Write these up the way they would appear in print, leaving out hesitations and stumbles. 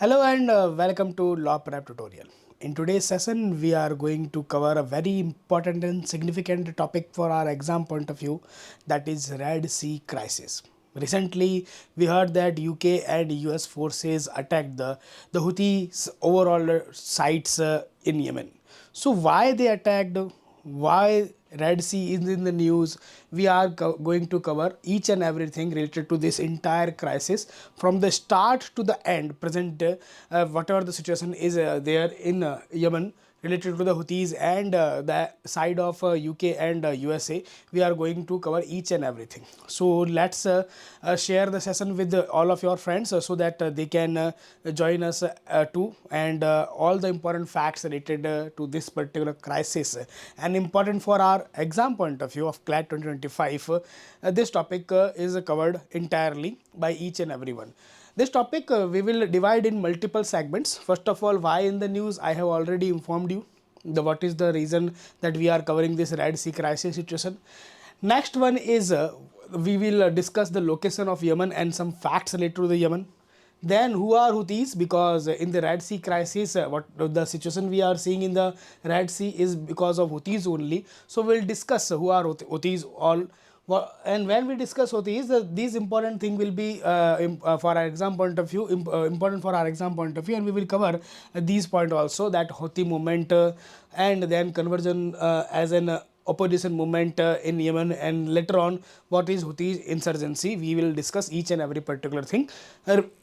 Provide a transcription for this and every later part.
Hello and welcome to Law Prep tutorial. In today's session, we are going to cover a very important and significant topic for our exam point of view, that is Red Sea crisis. Recently, we heard that UK and US forces attacked the Houthis overall sites in Yemen. So why they attacked, why Red Sea is in the news, we are going to cover each and everything related to this entire crisis from the start to the end, present whatever the situation is there in Yemen related to the Houthis and the side of UK and USA. We are going to cover each and everything. So let's share the session with all of your friends so that they can join us too, and all the important facts related to this particular crisis and important for our exam point of view of CLAT 2025. This topic is covered entirely by each and everyone. This topic we will divide in multiple segments. First of all, why in the news? I have already informed you what is the reason that we are covering this Red Sea crisis situation. Next one is we will discuss the location of Yemen and some facts related to the Yemen. Then who are Houthis? Because in the Red Sea crisis, what the situation we are seeing in the Red Sea is because of Houthis only. So we'll discuss who are Houthis all. And when we discuss Houthis, these important thing will be for our exam point of view, important for our exam point of view, and we will cover these point also, that Houthi movement and then conversion as an opposition movement in Yemen, and later on what is Houthi insurgency. We will discuss each and every particular thing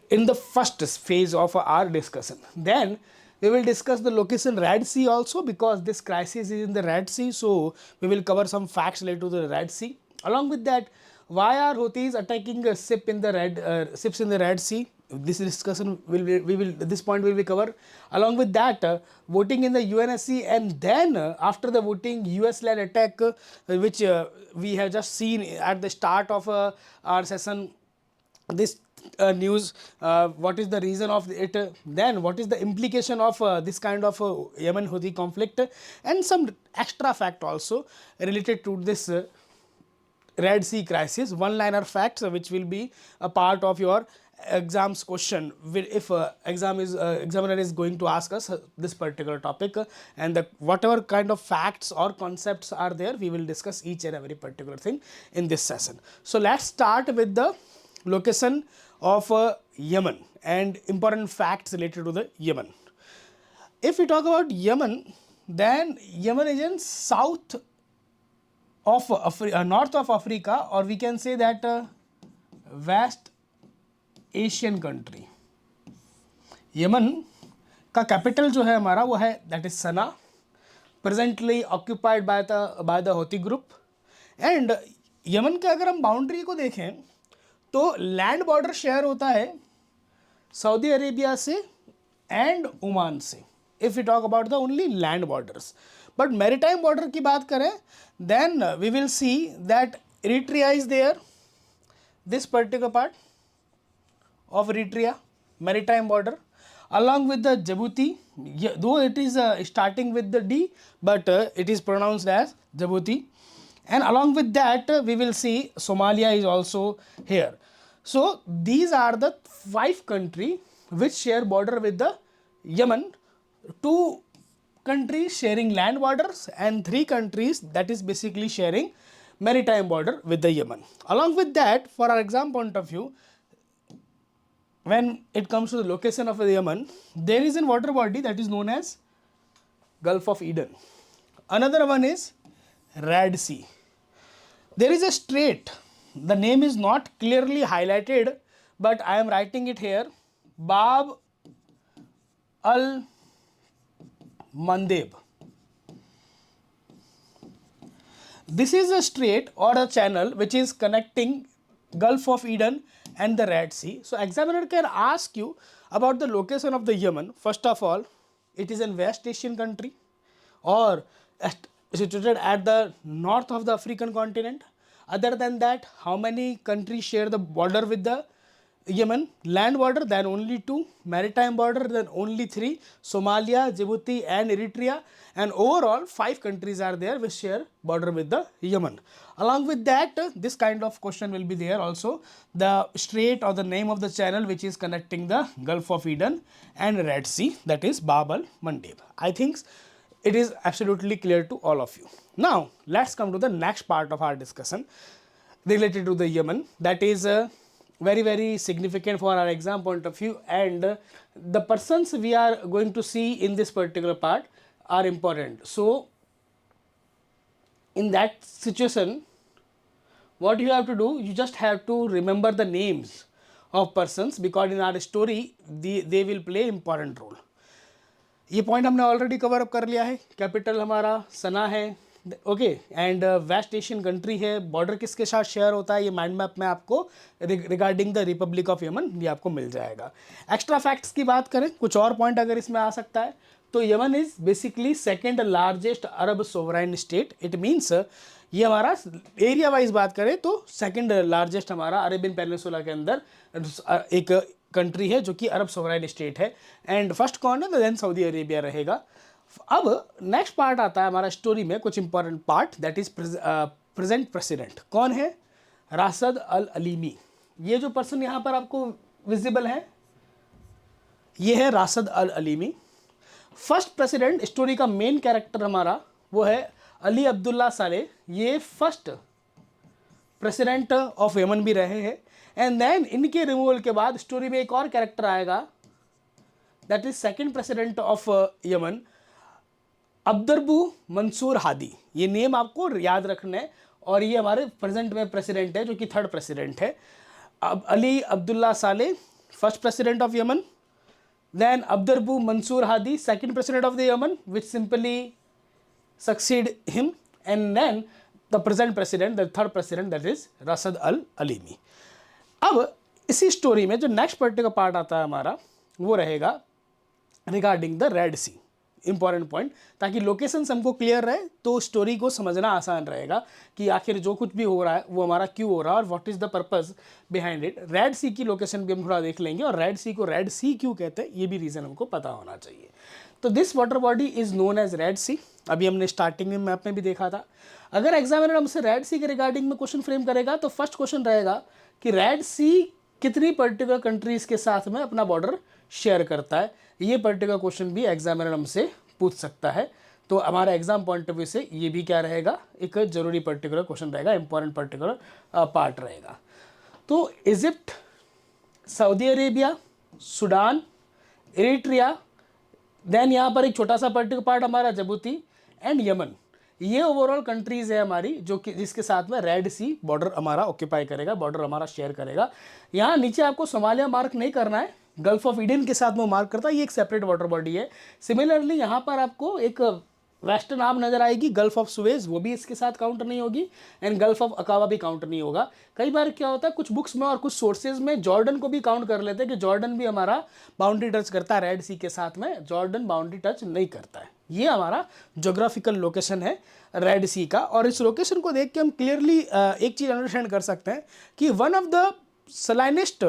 in the first phase of our discussion. Then we will discuss the location Red Sea also, because this crisis is in the Red Sea. So we will cover some facts related to the Red Sea. Along with that, why are Houthis attacking a ship in the ships in the Red Sea? This discussion will this point will be covered. Along with that, voting in the UNSC, and then after the voting, US-led attack, which we have just seen at the start of our session. This news, what is the reason of it, then what is the implication of this kind of Yemen Houthi conflict, and some extra fact also related to this Red Sea crisis, one-liner facts which will be a part of your exams question if examiner is going to ask us this particular topic, and whatever kind of facts or concepts are there, we will discuss each and every particular thing in this session. So let's start with the location of Yemen and important facts related to the Yemen. If we talk about Yemen, then Yemen is in south of north of Africa, or we can say that West Asian country. Yemen का capital जो है हमारा वो है that is Sana, presently occupied by the हौती group. And Yemen के अगर हम boundary को देखें तो लैंड बॉर्डर शेयर होता है सऊदी अरेबिया से एंड ओमान से, if you talk about the only land borders. But maritime border की बात करें, then we will see that Eritrea is there, this particular part of Eritrea, maritime border, along with the Djibouti, though it is starting with the D, but it is pronounced as Djibouti. And along with that, we will see Somalia is also here. So these are the 5 countries which share border with the Yemen. 2 countries sharing land borders, and 3 countries that is basically sharing maritime border with the Yemen. Along with that, for our exam point of view, when it comes to the location of the Yemen, there is a water body that is known as Gulf of Eden. Another one is Red Sea. There is a strait. The name is not clearly highlighted, but I am writing it here. Bab al Mandeb. This is a strait or a channel which is connecting Gulf of Eden and the Red Sea. So examiner can ask you about the location of the Yemen. First of all, it is a West Asian country or situated at the north of the African continent. Other than that, how many countries share the border with the Yemen, land border, then only 2, maritime border, then only 3, Somalia, Djibouti and Eritrea, and overall 5 countries are there which share border with the Yemen. Along with that, this kind of question will be there also, the strait or the name of the channel which is connecting the Gulf of Eden and Red Sea, that is Bab al Mandeb. I think it is absolutely clear to all of you. Now let's come to the next part of our discussion related to the Yemen, that is very significant for our exam point of view, and the persons we are going to see in this particular part are important. So in that situation, what you have to do, you just have to remember the names of persons, because in our story they will play important role. ये point हमने already cover up कर लिया है. Capital हमारा Sanaa है, okay, and West Asian country है. Border किसके साथ शेयर होता है ये माइंड मैप में आपको regarding the Republic of Yemen ये आपको मिल जाएगा. एक्स्ट्रा फैक्ट्स की बात करें, कुछ और पॉइंट अगर इसमें आ सकता है, तो Yemen is basically second largest Arab sovereign state. It means ये हमारा एरिया वाइज बात करें तो सेकेंड लार्जेस्ट हमारा अरेबियन पेनिनसुला के अंदर एक कंट्री है जो कि अरब सोवराइन स्टेट है. एंड फर्स्ट कौन है, देन सऊदी अरेबिया रहेगा. अब नेक्स्ट पार्ट आता है हमारा स्टोरी में कुछ important part, that is present president. कौन है, राशिद अल अलीमी. ये जो पर्सन यहाँ पर आपको विजिबल है ये है राशिद अल अलीमी. फर्स्ट प्रेसिडेंट स्टोरी का मेन कैरेक्टर हमारा वो है अली अब्दुल्ला साले. ये फर्स्ट प्रेसिडेंट ऑफ यमन भी रहे हैं. एंड देन इनके रिमूवल के बाद स्टोरी में एक और कैरेक्टर आएगा, that is second president of Yemen, Abdrabbuh Mansur Hadi. ये नेम आपको याद रखना है, और ये हमारे प्रेजेंट में प्रेसिडेंट है जो कि थर्ड प्रेसिडेंट है. अब Ali Abdullah Saleh first president of Yemen, then Abdrabbuh Mansur Hadi second president of the Yemen which simply succeed him, and then the present president, the third president, that is Rashad Al Alimi. अब इसी story में जो next particular part आता है हमारा वो रहेगा regarding the Red Sea. Important point, ताकि लोकेशन हमको क्लियर रहे तो स्टोरी को समझना आसान रहेगा कि आखिर जो कुछ भी हो रहा है वो हमारा क्यों हो रहा है और what is the purpose behind it. Red Sea की लोकेशन भी हम थोड़ा देख लेंगे, और रेड सी को रेड सी क्यों कहते हैं ये भी रीज़न हमको पता होना चाहिए. तो this water body is known as Red Sea. अभी हमने स्टार्टिंग में मैप में भी देखा था. अगर एग्जामिनर हमसे रेड सी के रिगार्डिंग में क्वेश्चन फ्रेम करेगा तो फर्स्ट क्वेश्चन रहेगा कि रेड सी कितनी पर्टिकुलर कंट्रीज़ के साथ में अपना बॉर्डर शेयर करता है. ये पर्टिकुलर क्वेश्चन भी एग्जामिनर हमसे पूछ सकता है. तो हमारा एग्जाम पॉइंट ऑफ व्यू से ये भी क्या रहेगा, एक जरूरी पर्टिकुलर क्वेश्चन रहेगा, इंपॉर्टेंट पर्टिकुलर पार्ट रहेगा. तो Egypt, Saudi Arabia, Sudan, Eritrea, then यहाँ पर एक छोटा सा पर्टिकुलर पार्ट हमारा जिबूती एंड यमन. ये ओवरऑल कंट्रीज़ है हमारी जो कि जिसके साथ में रेड सी बॉर्डर हमारा ऑक्यूपाई करेगा, बॉर्डर हमारा शेयर करेगा. यहाँ नीचे आपको सोमालिया मार्क नहीं करना है, गल्फ ऑफ ईडन के साथ में मार्क करता है, ये एक सेपरेट वाटर बॉडी है. सिमिलरली यहाँ पर आपको एक वेस्टर्न आर्म नजर आएगी, गल्फ ऑफ सुएज, वो भी इसके साथ काउंट नहीं होगी, एंड गल्फ ऑफ अकावा भी काउंट नहीं होगा. कई बार क्या होता है कुछ बुक्स में और कुछ सोर्सेज में जॉर्डन को भी काउंट कर लेते हैं कि जॉर्डन भी हमारा बाउंड्री टच करता है रेड सी के साथ में. जॉर्डन बाउंड्री टच नहीं करता है. ये हमारा जोग्राफिकल लोकेशन है रेड सी का, और इस लोकेशन को देख के हम क्लियरली एक चीज़ अंडरस्टैंड कर सकते हैं कि वन ऑफ द सलाइनेस्ट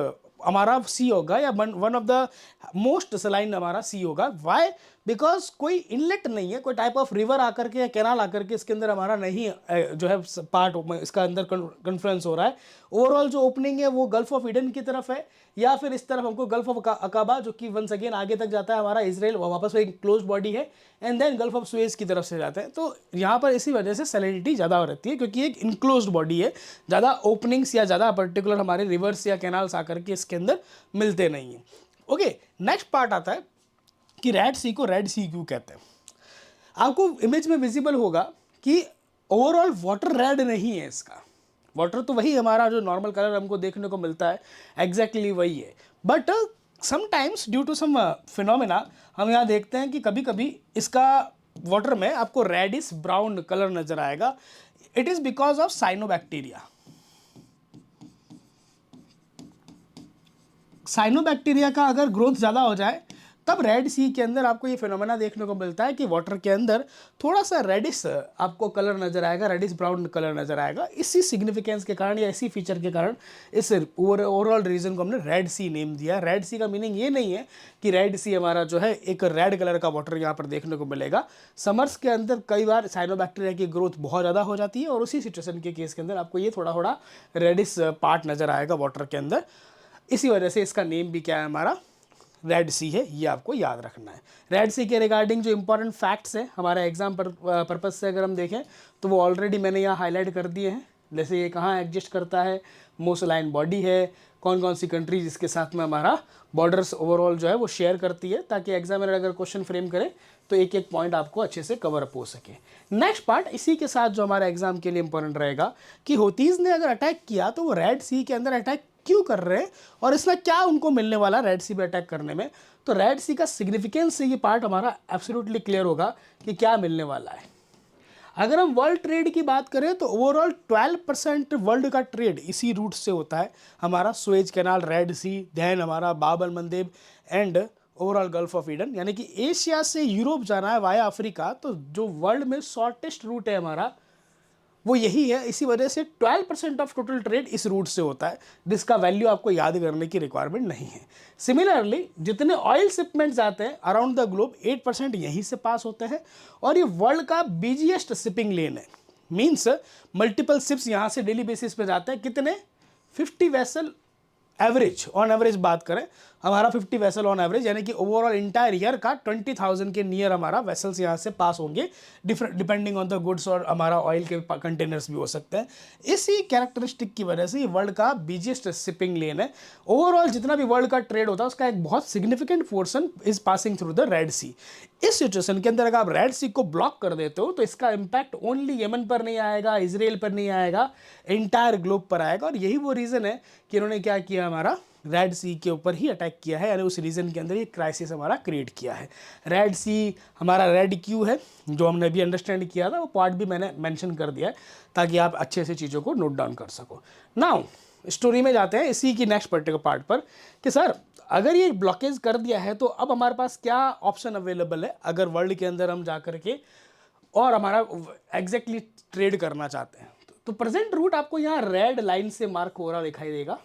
हमारा सी होगा, या one of the most saline हमारा सी होगा. वाई, बिकॉज कोई इनलेट नहीं है, कोई टाइप ऑफ रिवर आकर के या कैनाल आकर के इसके अंदर हमारा नहीं जो है पार्ट इसका अंदर कन्फ्लुएंस हो रहा है. ओवरऑल जो ओपनिंग है वो गल्फ ऑफ ईडन की तरफ है, या फिर इस तरफ हमको गल्फ ऑफ अकाबा जो कि वंस अगेन आगे तक जाता है हमारा इसराइल, वापस एक क्लोज बॉडी है, and then Gulf of Suez की तरफ से जाता है. तो यहाँ पर इसी वजह से सैलिनिटी ज़्यादा रहती है क्योंकि एक इनक्लोज्ड बॉडी है, ज़्यादा ओपनिंग्स या ज़्यादा पर्टिकुलर हमारे रिवर्स या कैनाल्स आकर के इसके अंदर मिलते नहीं हैं. ओके, नेक्स्ट पार्ट आता है कि रेड सी को रेड सी क्यों कहते हैं. आपको इमेज में विजिबल होगा कि ओवरऑल वाटर रेड नहीं है इसका. वाटर तो वही हमारा जो नॉर्मल कलर हमको देखने को मिलता है एग्जैक्टली वही है, but sometimes due to some phenomena हम यहाँ देखते हैं कि कभी कभी इसका वाटर में आपको रेडिश ब्राउन कलर नजर आएगा. It is because of cyanobacteria. Cyanobacteria का अगर ग्रोथ ज़्यादा हो जाए तब रेड सी के अंदर आपको ये फिनोमेना देखने को मिलता है कि वाटर के अंदर थोड़ा सा रेडिश आपको कलर नजर आएगा, रेडिश ब्राउन कलर नजर आएगा। इसी सिग्निफिकेंस के कारण या इसी फीचर के कारण इस ओवरऑल रीजन को हमने रेड सी नेम दिया। रेड सी का मीनिंग ये नहीं है कि रेड सी हमारा जो है एक रेड कलर का वाटर यहाँ पर देखने को मिलेगा। समर्स के अंदर कई बार साइनोबैक्टीरिया की ग्रोथ बहुत ज़्यादा हो जाती है और उसी सिचुएशन के केस के अंदर आपको ये थोड़ा थोड़ा रेडिश पार्ट नजर आएगा वाटर के अंदर। इसी वजह से इसका नेम भी क्या है हमारा रेड सी है, ये आपको याद रखना है। रेड सी के रिगार्डिंग जो इंपॉर्टेंट फैक्ट्स हैं हमारे एग्जाम पर्पज से अगर हम देखें तो वो ऑलरेडी मैंने यहाँ हाईलाइट कर दिए हैं। जैसे ये कहाँ एग्जिस्ट करता है, मोस्ट लाइन बॉडी है, कौन कौन सी कंट्रीज इसके साथ में हमारा बॉर्डर्स ओवरऑल जो है वो शेयर करती है, ताकि एग्जामिनर अगर क्वेश्चन फ्रेम करे तो एक एक पॉइंट आपको अच्छे से कवर अप हो सके। नेक्स्ट पार्ट इसी के साथ जो हमारा एग्जाम के लिए इंपॉर्टेंट रहेगा कि हौतीज़ ने अगर अटैक किया तो वो रेड सी के अंदर अटैक क्यों कर रहे हैं और इसमें क्या उनको मिलने वाला रेड सी पे अटैक करने में। तो रेड सी का सिग्निफिकेंस से ये पार्ट हमारा एब्सोल्युटली क्लियर होगा कि क्या मिलने वाला है। अगर हम वर्ल्ड ट्रेड की बात करें तो ओवरऑल 12% वर्ल्ड का ट्रेड इसी रूट से होता है। हमारा Suez Canal, Red Sea, then हमारा Bab al Mandeb and overall Gulf of Aden, यानी कि एशिया से यूरोप जाना है वाया अफ्रीका। तो जो वर्ल्ड में शॉर्टेस्ट रूट है हमारा वो यही है। इसी वजह से 12% ऑफ टोटल ट्रेड इस रूट से होता है, जिसका वैल्यू आपको याद करने की रिक्वायरमेंट नहीं है। सिमिलरली जितने ऑयल शिपमेंट्स आते हैं अराउंड द ग्लोब 8% यहीं से पास होते हैं और ये वर्ल्ड का बिजिएस्ट शिपिंग लेन है। मीन्स मल्टीपल शिप्स यहाँ से डेली बेसिस पे जाते हैं। कितने? 50 वेसल एवरेज, ऑन एवरेज बात करें हमारा 50 वेसल ऑन एवरेज, यानी कि ओवरऑल इंटायर ईयर का 20,000 के नियर हमारा वेसल्स यहाँ से पास होंगे, different depending on the goods, और हमारा ऑयल के कंटेनर्स भी हो सकते हैं। इसी कैरेक्टरिस्टिक की वजह से ये वर्ल्ड का बिजिएस्ट शिपिंग लेन है। ओवरऑल जितना भी वर्ल्ड का ट्रेड होता है उसका एक बहुत significant portion is passing through the Red Sea. इस सिचुएशन के अंदर अगर आप रेड सी को ब्लॉक कर देते हो तो इसका इंपैक्ट ओनली यमन पर नहीं आएगा, इजराइल पर नहीं आएगा, इंटायर ग्लोब पर आएगा। और यही वो रीज़न है कि इन्होंने क्या किया, हमारा रेड सी के ऊपर ही अटैक किया है, यानी उस रीजन के अंदर ये क्राइसिस हमारा क्रिएट किया है। रेड सी हमारा रेड क्यू है, जो हमने अभी अंडरस्टैंड किया था वो पार्ट भी मैंने मेंशन कर दिया है ताकि आप अच्छे से चीज़ों को नोट डाउन कर सको। नाउ स्टोरी में जाते हैं इसी की नेक्स्ट पर्टिकुलर पार्ट पर कि सर अगर ये ब्लॉकेज कर दिया है तो अब हमारे पास क्या ऑप्शन अवेलेबल है अगर वर्ल्ड के अंदर हम जा करके और हमारा एग्जैक्टली ट्रेड करना चाहते हैं। तो प्रेजेंट रूट आपको यहाँ रेड लाइन से मार्क हो रहा दिखाई देगा,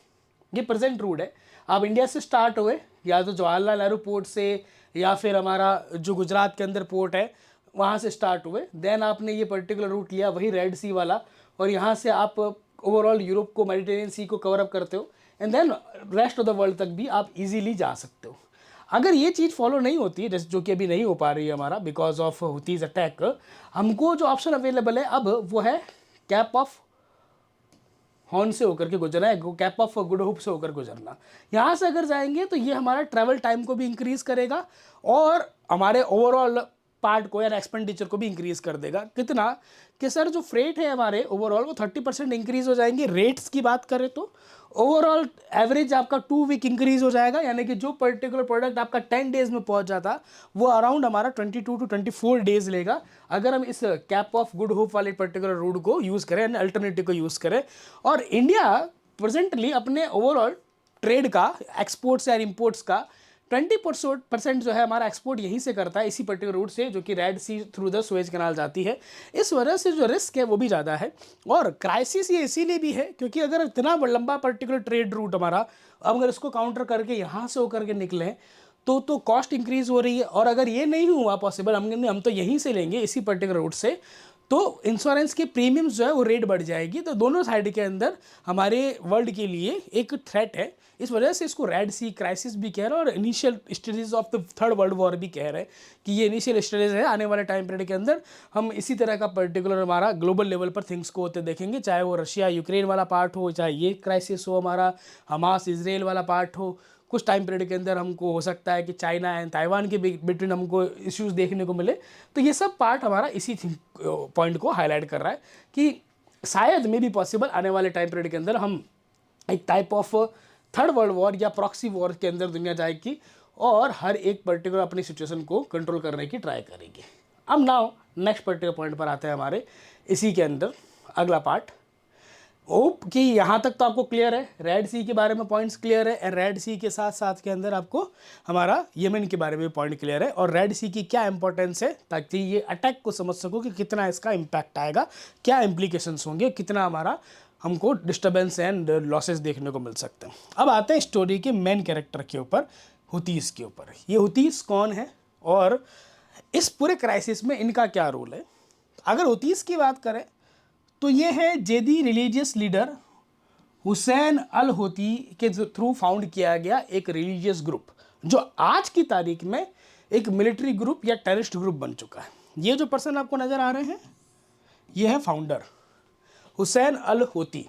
ये प्रेजेंट रूट है। आप इंडिया से स्टार्ट हुए या तो जवाहरलाल नेहरू पोर्ट से या फिर हमारा जो गुजरात के अंदर पोर्ट है वहाँ से स्टार्ट हुए, देन आपने ये पर्टिकुलर रूट लिया वही रेड सी वाला, और यहाँ से आप ओवरऑल यूरोप को, मेडिटेरियन सी को कवर अप करते हो and then rest of the world तक भी आप इजीली जा सकते हो। अगर ये चीज़ फॉलो नहीं होती है, जैसे जो कि अभी नहीं हो पा रही है हमारा बिकॉज ऑफ हुतीज़ अटैक, हमको जो ऑप्शन अवेलेबल है अब वो है कैप ऑफ हॉर्न से होकर के गुजरना है, कैप ऑफ गुड होप से होकर गुजरना। यहाँ से अगर जाएंगे तो ये हमारा ट्रैवल टाइम को भी इंक्रीज करेगा और हमारे ओवरऑल पार्ट को या एक्सपेंडिचर को भी इंक्रीज कर देगा। कितना कि सर जो फ्रेट है हमारे ओवरऑल वो 30% इंक्रीज हो जाएंगे। रेट्स की बात करें तो ओवरऑल एवरेज आपका 2 वीक इंक्रीज हो जाएगा, यानी कि जो पर्टिकुलर प्रोडक्ट आपका 10 डेज में पहुंच जाता वो अराउंड हमारा 22 टू 24 डेज लेगा अगर हम इस कैप ऑफ गुड होप वाले पर्टिकुलर रूट को यूज़ करें, यानी अल्टरनेटिव को यूज़ करें। और इंडिया प्रेजेंटली अपने ओवरऑल ट्रेड का, एक्सपोर्ट्स या इम्पोर्ट्स का 20% जो है हमारा एक्सपोर्ट यहीं से करता है, इसी पर्टिकुलर रूट से, जो कि Red Sea through the Suez Canal जाती है। इस वजह से जो रिस्क है वो भी ज़्यादा है और क्राइसिस ये इसीलिए भी है क्योंकि अगर इतना लंबा पर्टिकुलर ट्रेड रूट हमारा, अब अगर इसको काउंटर करके यहाँ से होकर के निकले तो कॉस्ट इंक्रीज हो रही है। और अगर ये नहीं हुआ पॉसिबल, हम तो यहीं से लेंगे इसी पर्टिकुलर रूट से, तो इंश्योरेंस के प्रीमियम्स जो है वो रेट बढ़ जाएगी। तो दोनों साइड के अंदर हमारे वर्ल्ड के लिए एक थ्रेट है। इस वजह से इसको रेड सी क्राइसिस भी कह रहे हैं और initial stages of the third world war भी कह रहे हैं कि ये इनिशियल स्टेजेस है। आने वाले टाइम पीरियड के अंदर हम इसी तरह का पर्टिकुलर हमारा ग्लोबल लेवल पर थिंग्स को होते देखेंगे, चाहे वो रशिया यूक्रेन वाला पार्ट हो, चाहे ये क्राइसिस हो हमारा हमास इजराइल वाला पार्ट हो। कुछ टाइम पीरियड के अंदर हमको हो सकता है कि चाइना एंड ताइवान के बिटवीन हमको इश्यूज देखने को मिले। तो ये सब पार्ट हमारा इसी पॉइंट को हाईलाइट कर रहा है कि शायद मे भी पॉसिबल आने वाले टाइम पीरियड के अंदर हम एक type of third world war या प्रॉक्सी वॉर के अंदर दुनिया जाएगी और हर एक पर्टिकुलर अपनी सिचुएशन को कंट्रोल करने की ट्राई करेगी। अब नाउ नेक्स्ट पर्टिकुलर पॉइंट पर आते हैं हमारे इसी के अंदर अगला पार्ट। ओप कि यहाँ तक तो आपको क्लियर है, रेड सी के बारे में पॉइंट्स क्लियर है, और रेड सी के साथ साथ के अंदर आपको हमारा यमन के बारे में पॉइंट क्लियर है, और रेड सी की क्या इंपॉर्टेंस है ताकि ये अटैक को समझ सको कि कितना इसका इम्पैक्ट आएगा, क्या इम्प्लीकेशंस होंगे, कितना हमारा हमको डिस्टर्बेंस एंड लॉसेस देखने को मिल सकते हैं। अब आते हैं स्टोरी के मेन कैरेक्टर के ऊपर, हुतीस के ऊपर। ये हुतीस कौन है और इस पूरे क्राइसिस में इनका क्या रोल है। अगर हुतीस की बात करें तो ये है जेदी रिलीजियस लीडर हुसैन अल होती के थ्रू फाउंड किया गया एक रिलीजियस ग्रुप, जो आज की तारीख में एक मिलिट्री ग्रुप या टेररिस्ट ग्रुप बन चुका है। ये जो पर्सन आपको नज़र आ रहे हैं ये है फाउंडर हुसैन अल होती।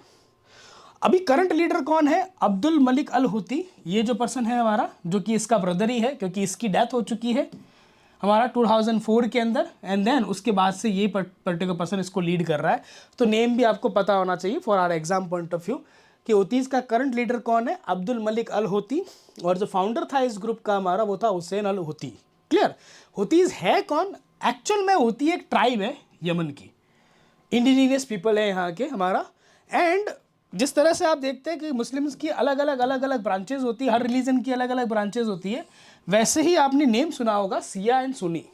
अभी करंट लीडर कौन है, अब्दुल मलिक अल होती। ये जो पर्सन है हमारा, जो कि इसका ब्रदर ही है क्योंकि इसकी डेथ हो चुकी है हमारा 2004 के अंदर, एंड देन उसके बाद से ये पर्टिकुलर पर्सन इसको लीड कर रहा है। तो नेम भी आपको पता होना चाहिए for our exam point of view कि होतीस का करंट लीडर कौन है, अब्दुल मलिक अल होती, और जो फाउंडर था इस ग्रुप का हमारा वो था हुसैन अल होती। क्लियर। होतीस है कौन, एक्चुअल में होती एक ट्राइब है यमन की, इंडिजीनियस पीपल है यहाँ के हमारा। एंड जिस तरह से आप देखते हैं कि मुस्लिम्स की अलग अलग ब्रांचेज होती है, हर रिलीजन की अलग अलग ब्रांचेज होती है, वैसे ही आपने नेम सुना होगा सिया एंड सुनी।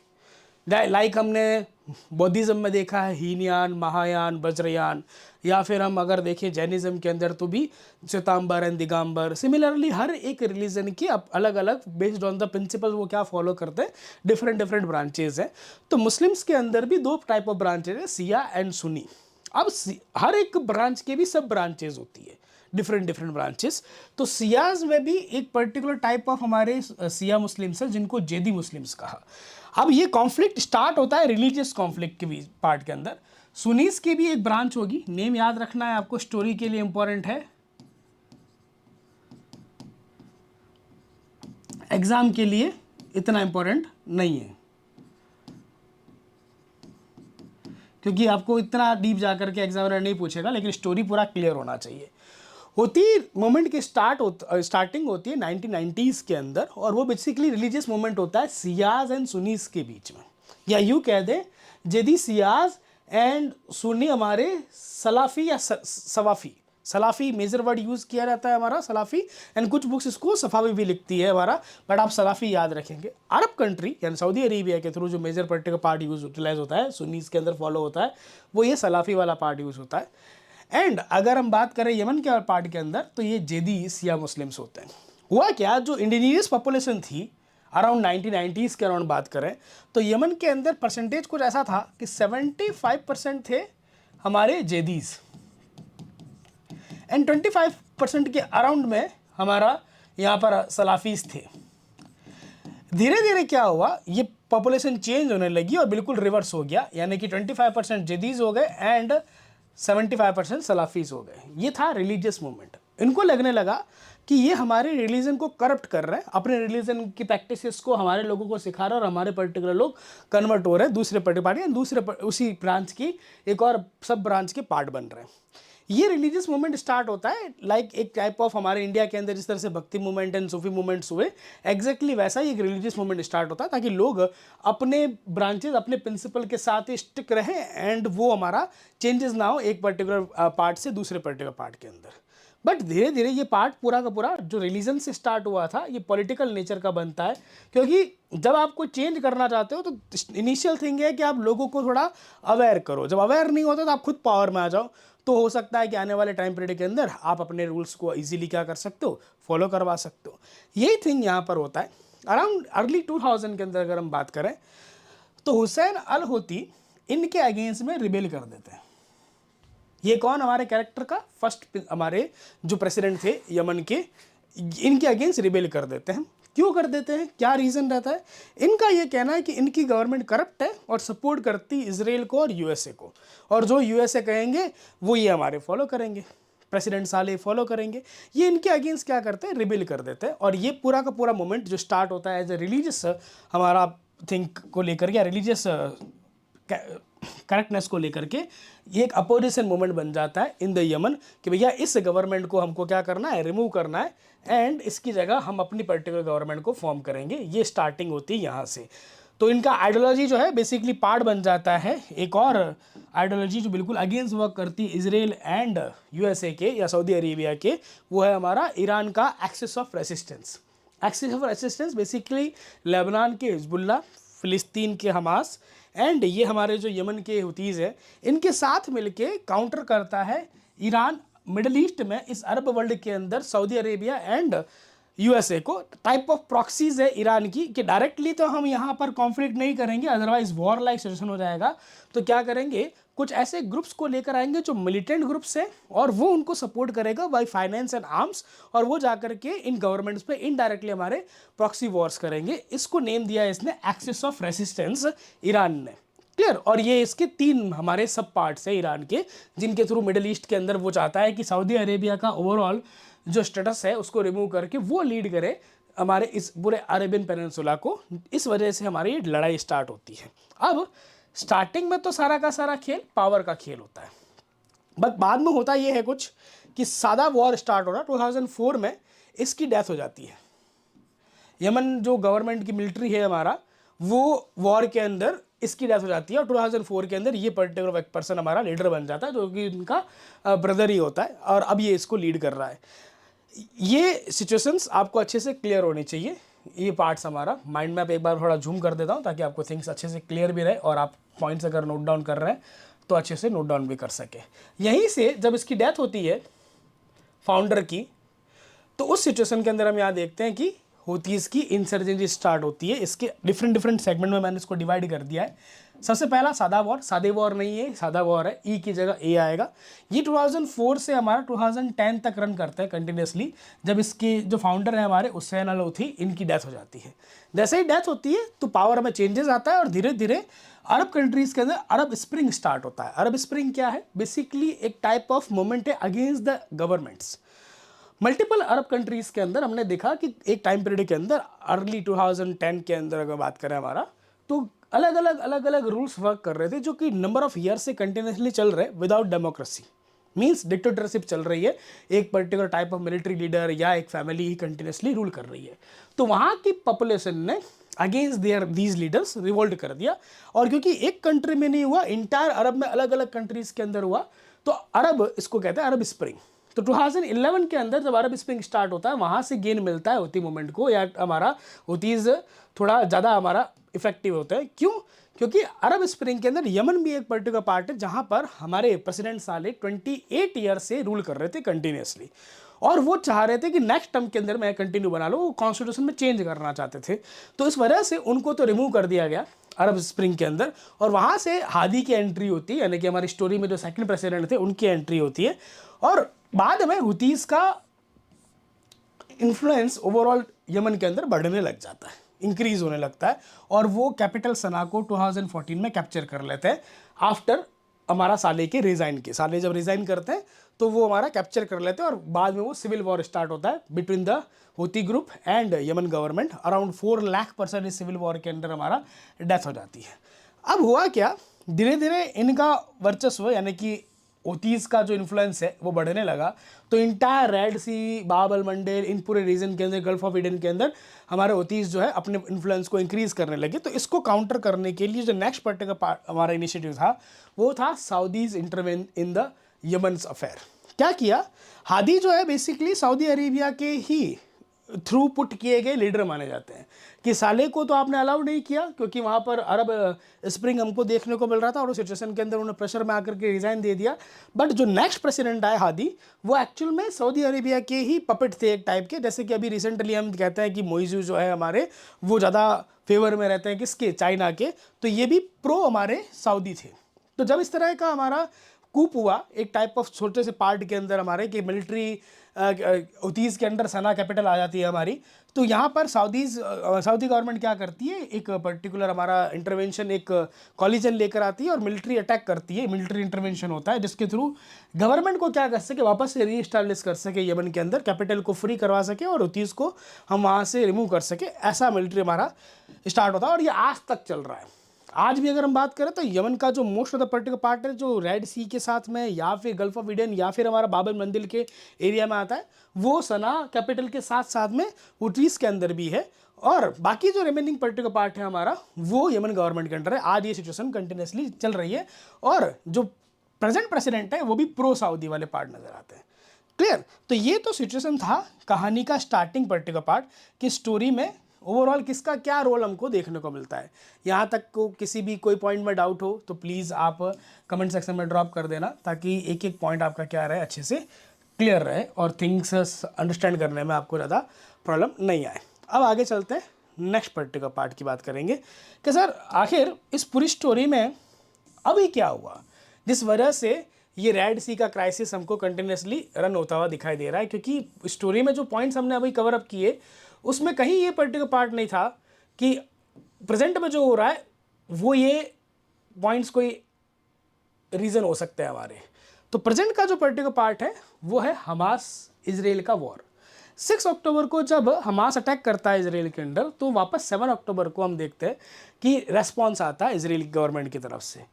लाइक हमने बौद्धिज्म में देखा है हीनयान, महायान, वज्रयान, या फिर हम अगर देखें जैनिज्म के अंदर तो भी श्वेतांबर एंड दिगंबर। सिमिलरली हर एक रिलीजन की अलग अलग बेस्ड ऑन द प्रिंसिपल वो क्या फॉलो करते हैं, डिफरेंट डिफरेंट ब्रांचेज हैं। तो मुस्लिम्स के अंदर भी दो टाइप ऑफ ब्रांचेज है, सिया एंड सुनी। अब हर एक ब्रांच के भी सब ब्रांचेज होती है, डिफरेंट डिफरेंट ब्रांचेस। तो सियाज में भी एक पर्टिकुलर टाइप ऑफ हमारे सिया मुस्लिम्स है जिनको जेदी मुस्लिम्स कहा। अब ये कॉन्फ्लिक्ट स्टार्ट होता है रिलीजियस कॉन्फ्लिक्ट के पार्ट के अंदर। सुनीस की भी एक ब्रांच होगी, नेम याद रखना है आपको, स्टोरी के लिए इंपॉर्टेंट है, एग्जाम के लिए इतना इंपॉर्टेंट नहीं है क्योंकि आपको इतना डीप जाकर के एग्जामिनर नहीं पूछेगा, लेकिन स्टोरी पूरा क्लियर होना चाहिए। होती मोमेंट की स्टार्टिंग होती है 1990s के अंदर, और वो बेसिकली रिलीजियस मोमेंट होता है सियाज एंड सुनीस के बीच में, या यूँ कह दें जेदी सियाज एंड सुन्नी हमारे सलाफी या सवाफी। सलाफी मेजर वर्ड यूज़ किया जाता है हमारा सलाफी, एंड कुछ बुक्स इसको सफावी भी लिखती है हमारा, बट आप सलाफी याद रखेंगे। अरब कंट्री यानी सऊदी अरेबिया के थ्रू जो मेजर पर्टिकुलर पार्ट यूटिलाइज होता है, सुन्नीस के अंदर फॉलो होता है, वो ये सलाफी वाला पार्ट यूज़ होता है। एंड अगर हम बात करें यमन के पार्ट के अंदर तो ये जेदी सिया मुस्लिम्स होते हैं। हुआ क्या, जो इंडिजीनियस पॉपुलेशन थी अराउंड 1990s के अराउंड बात करें तो यमन के अंदर परसेंटेज कुछ ऐसा था कि 75% थे हमारे जेदीज एंड 25% के अराउंड में हमारा यहाँ पर सलाफीज थे। धीरे धीरे क्या हुआ, ये पॉपुलेशन चेंज होने लगी और बिल्कुल रिवर्स हो गया, यानी कि 25% जेदीज हो गए एंड 75% सलाफीज हो गए। ये था रिलीजियस मूवमेंट। इनको लगने लगा कि ये हमारे रिलीजन को करप्ट कर रहे हैं, अपने रिलीजन की प्रैक्टिसेस को हमारे लोगों को सिखा रहे हैं, और हमारे पर्टिकुलर लोग कन्वर्ट हो रहे हैं दूसरे पार्टी उसी ब्रांच की एक और सब ब्रांच के पार्ट बन रहे हैं। ये रिलीजियस मूवमेंट स्टार्ट होता है लाइक एक टाइप ऑफ हमारे इंडिया के अंदर जिस तरह से भक्ति मूवमेंट एंड सूफी मूवमेंट्स हुए, एग्जैक्टली वैसा ही एक रिलीजियस मूवमेंट स्टार्ट होता है ताकि लोग अपने ब्रांचेज अपने प्रिंसिपल के साथ ही स्टिक रहें एंड वो हमारा चेंजेस ना हो एक पर्टिकुलर पार्ट से दूसरे पर्टिकुलर पार्ट के अंदर। बट धीरे धीरे ये पार्ट पूरा का पूरा जो रिलीजन से स्टार्ट हुआ था ये पॉलिटिकल नेचर का बनता है, क्योंकि जब आपको चेंज करना चाहते हो तो इनिशियल थिंग है कि आप लोगों को थोड़ा अवेयर करो। जब अवेयर नहीं होता तो आप खुद पावर में आ जाओ, तो हो सकता है कि आने वाले टाइम पीरियड के अंदर आप अपने रूल्स को इजीली क्या कर सकते हो, फॉलो करवा सकते हो। यही थिंग यहाँ पर होता है। अराउंड अर्ली 2000 के अंदर अगर हम बात करें तो हुसैन अल होती इनके अगेंस्ट में रिबेल कर देते हैं। ये कौन, हमारे कैरेक्टर का फर्स्ट हमारे जो प्रेसिडेंट थे यमन के, इनके अगेंस्ट रिबेल कर देते हैं। क्यों कर देते हैं, क्या रीज़न रहता है? इनका ये कहना है कि इनकी गवर्नमेंट करप्ट है और सपोर्ट करती इजराइल को और यूएसए को, और जो यूएसए कहेंगे वो ये हमारे फॉलो करेंगे, प्रेसिडेंट साले फॉलो करेंगे। ये इनके अगेंस्ट क्या करते हैं, रिबेल कर देते हैं। और ये पूरा का पूरा मोमेंट जो स्टार्ट होता है एज ए रिलीजियस हमारा थिंक को लेकर के या रिलीजियस करेक्टनेस को लेकर के, ये एक अपोजिशन मूवमेंट बन जाता है इन द यमन कि भैया इस गवर्नमेंट को हमको क्या करना है, रिमूव करना है एंड इसकी जगह हम अपनी पर्टिकुलर गवर्नमेंट को फॉर्म करेंगे। ये स्टार्टिंग होती है यहाँ से। तो इनका आइडियोलॉजी जो है बेसिकली पार्ट बन जाता है एक और आइडियोलॉजी जो बिल्कुल अगेंस्ट वर्क करती है इजराइल एंड यूएसए के या सऊदी अरेबिया के, वो है हमारा ईरान का axis of resistance. Axis of resistance basically Lebanon के हिजबुल्ला, फ़िलिस्तीन के हमास एंड ये हमारे जो यमन के हुतीज़ है, इनके साथ मिलके काउंटर करता है ईरान मिडल ईस्ट में, इस अरब वर्ल्ड के अंदर सऊदी अरेबिया एंड यूएसए को। टाइप ऑफ प्रॉक्सीज है ईरान की कि डायरेक्टली तो हम यहाँ पर कॉन्फ्लिक्ट नहीं करेंगे, अदरवाइज वॉर लाइक सिचुएशन हो जाएगा। तो क्या करेंगे, कुछ ऐसे ग्रुप्स को लेकर आएंगे जो मिलिटेंट ग्रुप्स हैं और वो उनको सपोर्ट करेगा बाय फाइनेंस एंड आर्म्स, और वो जाकर के इन गवर्नमेंट्स पे इनडायरेक्टली हमारे प्रॉक्सी वॉर्स करेंगे। इसको नेम दिया है इसने एक्सिस ऑफ रेसिस्टेंस ईरान ने। क्लियर। और ये इसके 3 हमारे सब पार्ट्स है ईरान के, जिनके थ्रू मिडिल ईस्ट के अंदर वो चाहता है कि सऊदी अरेबिया का ओवरऑल जो स्टेटस है उसको रिमूव करके वो लीड करे हमारे इस पूरे अरेबियन पेनिनसुला को। इस वजह से हमारी ये लड़ाई स्टार्ट होती है। अब स्टार्टिंग में तो सारा का सारा खेल पावर का खेल होता है, बट बाद में होता ये है कुछ कि सादा वॉर स्टार्ट हो रहा 2004 में, इसकी डेथ हो जाती है। यमन जो गवर्नमेंट की मिलिट्री है हमारा, वो वॉर के अंदर इसकी डेथ हो जाती है और 2004 के अंदर ये पर्टिकुलर एक पर्सन हमारा लीडर बन जाता है, जो कि उनका ब्रदर ही होता है, और अब ये इसको लीड कर रहा है। ये सिचुएशंस आपको अच्छे से क्लियर होनी चाहिए। ये पार्ट्स हमारा माइंड में आप एक बार थोड़ा जूम कर देता हूँ ताकि आपको थिंग्स अच्छे से क्लियर भी रहे और आप पॉइंट्स अगर नोट डाउन कर रहे हैं तो अच्छे से नोट डाउन भी कर सके। यहीं से जब इसकी डेथ होती है फाउंडर की, तो उस सिचुएशन के अंदर हम यहाँ देखते हैं कि हुतीज़ की इंसर्जेंसी स्टार्ट होती है। इसके डिफरेंट सेगमेंट में मैंने इसको डिवाइड कर दिया है। सबसे पहला सादा वॉर, सादे वॉर नहीं है, सादा वॉर है, ई की जगह ए आएगा। ये 2004 से हमारा 2010 तक रन करता है कंटिन्यूसली, जब इसके जो फाउंडर है हमारे हुसैन अल हूथी, इनकी डेथ हो जाती है। जैसे ही डेथ होती है तो पावर में चेंजेस आता है और धीरे धीरे अरब कंट्रीज़ के अंदर अरब स्प्रिंग स्टार्ट होता है। अरब स्प्रिंग क्या है? बेसिकली एक टाइप ऑफ मूवमेंट है against the governments. Multiple Arab countries के अंदर हमने देखा कि एक टाइम पीरियड के अंदर अर्ली 2010 के अंदर अगर बात करें हमारा, तो अलग अलग रूल्स वर्क कर रहे थे जो कि नंबर ऑफ ईयर से कंटिन्यूसली चल रहे विदाउट डेमोक्रेसी। मीन्स डिक्टेटरशिप चल रही है, एक particular type of military leader या एक फैमिली ही कंटिन्यूसली रूल कर रही है। तो वहाँ की पॉपुलेशन ने अगेंस्ट दीज लीडर्स रिवोल्ट कर दिया, और क्योंकि एक कंट्री में नहीं हुआ, इंटायर अरब में अलग अलग कंट्रीज़ के अंदर हुआ, तो अरब इसको कहते हैं अरब स्प्रिंग। तो 2011 के अंदर जब अरब स्प्रिंग स्टार्ट होता है, वहाँ से गेन मिलता है हुती मूवमेंट को, या हमारा हुतीज़ थोड़ा ज़्यादा हमारा इफेक्टिव होता है। क्यों? क्योंकि अरब स्प्रिंग के अंदर यमन भी एक पर्टिकुलर पार्ट है जहाँ पर हमारे प्रेसिडेंट साले 28 ईयर से रूल कर रहे थे कंटिन्यूसली, और वो चाह रहे थे कि नेक्स्ट टर्म के अंदर मैं कंटिन्यू बना लो, वो कॉन्स्टिट्यूशन में चेंज करना चाहते थे। तो इस वजह से उनको तो रिमूव कर दिया गया अरब स्प्रिंग के अंदर, और वहाँ से हादी की एंट्री होती है, यानी कि हमारी स्टोरी में जो सेकंड प्रेसिडेंट थे उनकी एंट्री होती है, और बाद में हुतीज़ का इन्फ्लुएंस ओवरऑल यमन के अंदर बढ़ने लग जाता है, इंक्रीज होने लगता है, और वो कैपिटल सना को 2014 में कैप्चर कर लेते हैं आफ्टर हमारा साले के रिज़ाइन के। साले जब रिज़ाइन करते हैं तो वो हमारा कैप्चर कर लेते हैं, और बाद में वो सिविल वॉर स्टार्ट होता है between the Houthi group and Yemen government. Around 4 lakh person इस सिविल वॉर के अंदर हमारा डेथ हो जाती है। अब हुआ क्या, धीरे धीरे इनका वर्चस्व यानी कि हुतीज़ का जो इन्फ्लुएंस है वो बढ़ने लगा। तो इंटायर रेड सी, बाब अल मंडेल, इन पूरे रीजन के अंदर, गल्फ ऑफ ईडन के अंदर हमारे हुतीज़ जो है अपने इन्फ्लुएंस को इंक्रीज़ करने लगे। तो इसको काउंटर करने के लिए जो नेक्स्ट पर्टिकुलर पार्ट हमारा इनिशिएटिव था वो था Saudis intervene in the Yemen's affair. क्या किया, हादी जो है बेसिकली सऊदी अरेबिया के ही थ्रू पुट किए गए लीडर माने जाते हैं कि साले को तो आपने अलाउ नहीं किया क्योंकि वहाँ पर अरब स्प्रिंग हमको देखने को मिल रहा था, और उस सिचुएशन के अंदर उन्होंने प्रेशर में आकर के रिज़ाइन दे दिया। बट जो नेक्स्ट प्रेसिडेंट आए हादी, वो एक्चुअल में सऊदी अरेबिया के ही पपेट थे एक टाइप के। जैसे कि अभी रिसेंटली हम कहते हैं कि मोइज़ू जो है हमारे, वो ज़्यादा फेवर में रहते हैं किसके, चाइना के, तो ये भी प्रो हमारे सऊदी थे। तो जब इस तरह का हमारा कूप हुआ एक टाइप ऑफ छोटे से पार्ट के अंदर हमारे कि मिलिट्री हुतीज़ के अंडर सना कैपिटल आ जाती है हमारी, तो यहाँ पर सऊदी गवर्नमेंट क्या करती है, एक पर्टिकुलर हमारा इंटरवेंशन, एक कॉलिजन लेकर आती है और मिलिट्री अटैक करती है। मिलिट्री इंटरवेंशन होता है जिसके थ्रू गवर्नमेंट को क्या कर सके, वापस से रीइस्टैब्लिश कर सके यमन के अंदर, कैपिटल को फ्री करवा सके और हुतीज़ को हम वहाँ से रिमूव कर सके। ऐसा मिलिट्री हमारा स्टार्ट होता है, और ये आज तक चल रहा है। आज भी अगर हम बात करें तो यमन का जो most of the particular part है जो रेड सी के साथ में या फिर गल्फ ऑफ ईडन या फिर हमारा बाब अल मंदिल के एरिया में आता है, वो सना कैपिटल के साथ साथ में हुतीज़ के अंदर भी है। और बाकी जो रिमेनिंग पर्टिकुलर पार्ट है हमारा वो यमन गवर्नमेंट के अंडर है। आज ये सिचुएशन कंटिन्यूसली चल रही है और जो प्रेजेंट प्रेसिडेंट है वो भी प्रो सऊदी वाले पार्ट नजर आते हैं। क्लियर? तो ये तो सिचुएशन था कहानी का स्टार्टिंग पर्टिकुलर पार्ट कि स्टोरी में ओवरऑल किसका क्या रोल हमको देखने को मिलता है। यहाँ तक को किसी भी कोई पॉइंट में डाउट हो तो प्लीज़ आप कमेंट सेक्शन में ड्रॉप कर देना, ताकि एक एक पॉइंट आपका क्या रहे अच्छे से क्लियर रहे और थिंग्स अंडरस्टैंड करने में आपको ज़्यादा प्रॉब्लम नहीं आए। अब आगे चलते हैं, नेक्स्ट पर्टिकुलर पार्ट की बात करेंगे कि सर आखिर इस पूरी स्टोरी में अभी क्या हुआ जिस वजह से ये रेड सी का क्राइसिस हमको कंटिन्यूसली रन होता हुआ दिखाई दे रहा है। क्योंकि स्टोरी में जो पॉइंट्स हमने अभी कवर अप किए उसमें कहीं ये पर्टिकुलर पार्ट नहीं था कि प्रेजेंट में जो हो रहा है वो ये पॉइंट्स कोई रीज़न हो सकते हैं हमारे। तो प्रेजेंट का जो पर्टिकुलर पार्ट है वो है हमास इजराइल का वॉर। 6 अक्टूबर को जब हमास अटैक करता है इजराइल के अंदर, तो वापस 7 अक्टूबर को हम देखते हैं कि रेस्पॉन्स आता है इजराइल गवर्नमेंट की तरफ से।